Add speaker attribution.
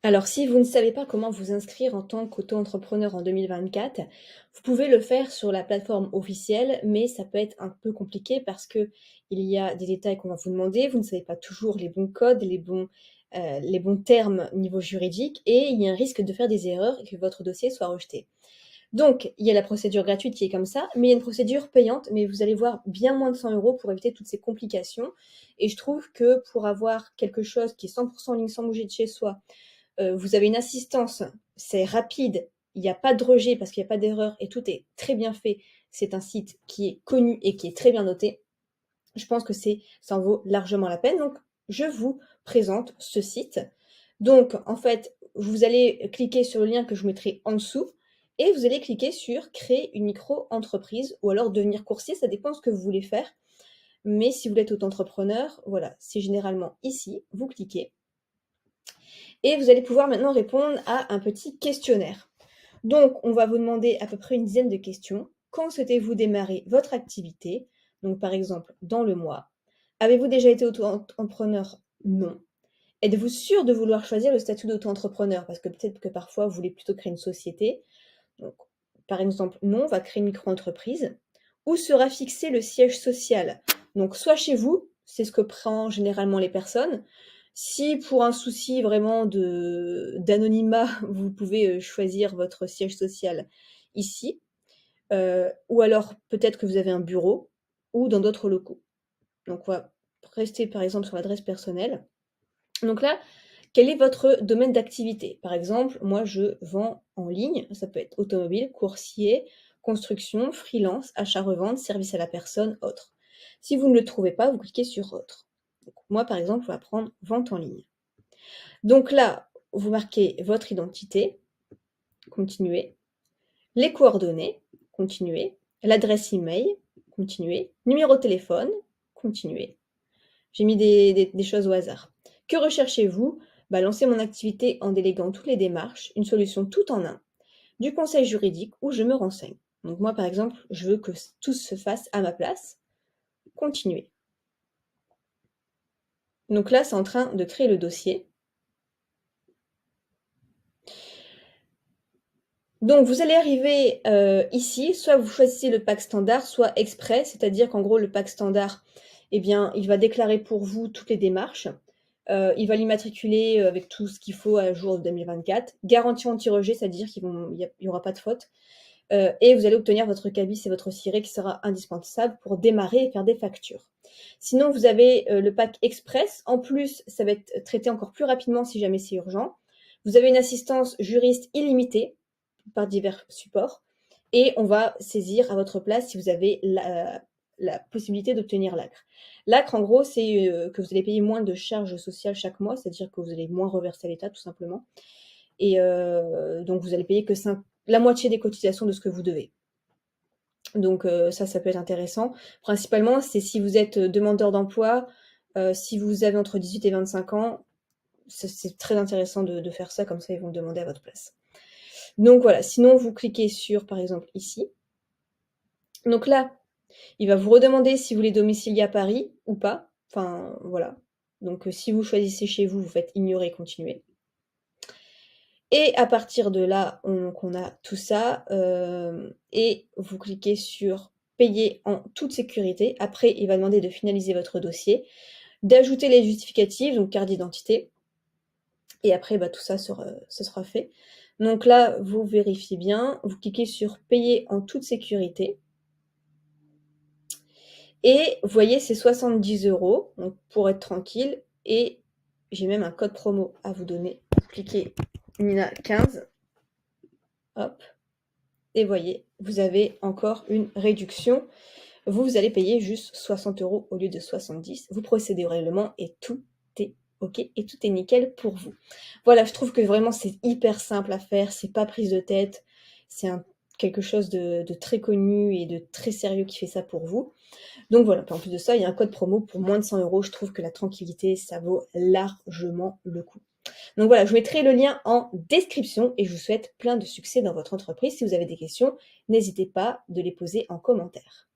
Speaker 1: Alors, si vous ne savez pas comment vous inscrire en tant qu'auto-entrepreneur en 2024, vous pouvez le faire sur la plateforme officielle, mais ça peut être un peu compliqué parce que il y a des détails qu'on va vous demander. Vous ne savez pas toujours les bons codes, les bons termes au niveau juridique et il y a un risque de faire des erreurs et que votre dossier soit rejeté. Donc, il y a la procédure gratuite qui est comme ça, mais il y a une procédure payante, mais vous allez voir bien moins de 100 € pour éviter toutes ces complications. Et je trouve que pour avoir quelque chose qui est 100% en ligne sans bouger de chez soi, vous avez une assistance, c'est rapide, il n'y a pas de rejet parce qu'il n'y a pas d'erreur et tout est très bien fait. C'est un site qui est connu et qui est très bien noté. Je pense que ça en vaut largement la peine. Donc, je vous présente ce site. Donc, en fait, vous allez cliquer sur le lien que je vous mettrai en dessous et vous allez cliquer sur créer une micro-entreprise ou alors devenir coursier, ça dépend ce que vous voulez faire. Mais si vous êtes auto-entrepreneur, voilà, c'est généralement ici, vous cliquez et vous allez pouvoir maintenant répondre à un petit questionnaire. Donc, on va vous demander à peu près une dizaine de questions. Quand souhaitez-vous démarrer votre activité? Donc, par exemple, dans le mois. Avez-vous déjà été auto-entrepreneur? Non. Êtes-vous sûr de vouloir choisir le statut d'auto-entrepreneur? Parce que peut-être que parfois, vous voulez plutôt créer une société. Donc, par exemple, non, on va créer une micro-entreprise. Où sera fixé le siège social? Donc, soit chez vous, c'est ce que prennent généralement les personnes. Si pour un souci vraiment d'anonymat, vous pouvez choisir votre siège social ici, ou alors peut-être que vous avez un bureau ou dans d'autres locaux. Donc on va rester par exemple sur l'adresse personnelle. Donc là, quel est votre domaine d'activité? Par exemple, moi je vends en ligne, ça peut être automobile, coursier, construction, freelance, achat-revente, service à la personne, autre. Si vous ne le trouvez pas, vous cliquez sur autre. Donc, moi par exemple, on va prendre vente en ligne. Donc là, vous marquez votre identité, continuez, les coordonnées, continuez, l'adresse email, continuez, numéro de téléphone, continuez. J'ai mis des choses au hasard. Que recherchez-vous? Lancer mon activité en déléguant toutes les démarches, une solution tout en un, du conseil juridique où je me renseigne. Donc moi, par exemple, je veux que tout se fasse à ma place. Continuez. Donc là, c'est en train de créer le dossier. Donc vous allez arriver ici, soit vous choisissez le pack standard, soit express, c'est-à-dire qu'en gros le pack standard, eh bien, il va déclarer pour vous toutes les démarches. Il va l'immatriculer avec tout ce qu'il faut à jour 2024. Garantie anti-rejet, c'est-à-dire qu'il n'y aura pas de faute. Et vous allez obtenir votre cabis et votre ciré qui sera indispensable pour démarrer et faire des factures. Sinon, vous avez le pack express. En plus, ça va être traité encore plus rapidement si jamais c'est urgent. Vous avez une assistance juriste illimitée par divers supports. Et on va saisir à votre place si vous avez la possibilité d'obtenir l'ACRE. L'ACRE, en gros, c'est que vous allez payer moins de charges sociales chaque mois, c'est-à-dire que vous allez moins reverser à l'État, tout simplement. Et donc, vous allez payer que la moitié des cotisations de ce que vous devez. Donc, ça peut être intéressant. Principalement, c'est si vous êtes demandeur d'emploi, si vous avez entre 18 et 25 ans, c'est très intéressant de faire ça, comme ça, ils vont le demander à votre place. Donc voilà, sinon vous cliquez sur, par exemple, ici. Donc là, il va vous redemander si vous voulez domicilier à Paris ou pas. Enfin, voilà. Donc si vous choisissez chez vous, vous faites ignorer, continuer. Et à partir de là, on a tout ça. Et vous cliquez sur payer en toute sécurité. Après, il va demander de finaliser votre dossier, d'ajouter les justificatifs, donc carte d'identité. Et après, tout ça ce sera fait. Donc là, vous vérifiez bien, vous cliquez sur payer en toute sécurité. Et vous voyez, c'est 70 €, donc pour être tranquille. Et j'ai même un code promo à vous donner. Cliquez Nina15. Hop. Et voyez, vous avez encore une réduction. Vous allez payer juste 60 € au lieu de 70. Vous procédez au règlement et tout est OK et tout est nickel pour vous. Voilà, je trouve que vraiment c'est hyper simple à faire, c'est pas prise de tête, c'est quelque chose de très connu et de très sérieux qui fait ça pour vous. Donc voilà, puis en plus de ça, il y a un code promo pour moins de 100 €. Je trouve que la tranquillité, ça vaut largement le coup. Donc voilà, je vous mettrai le lien en description et je vous souhaite plein de succès dans votre entreprise. Si vous avez des questions, n'hésitez pas de les poser en commentaire.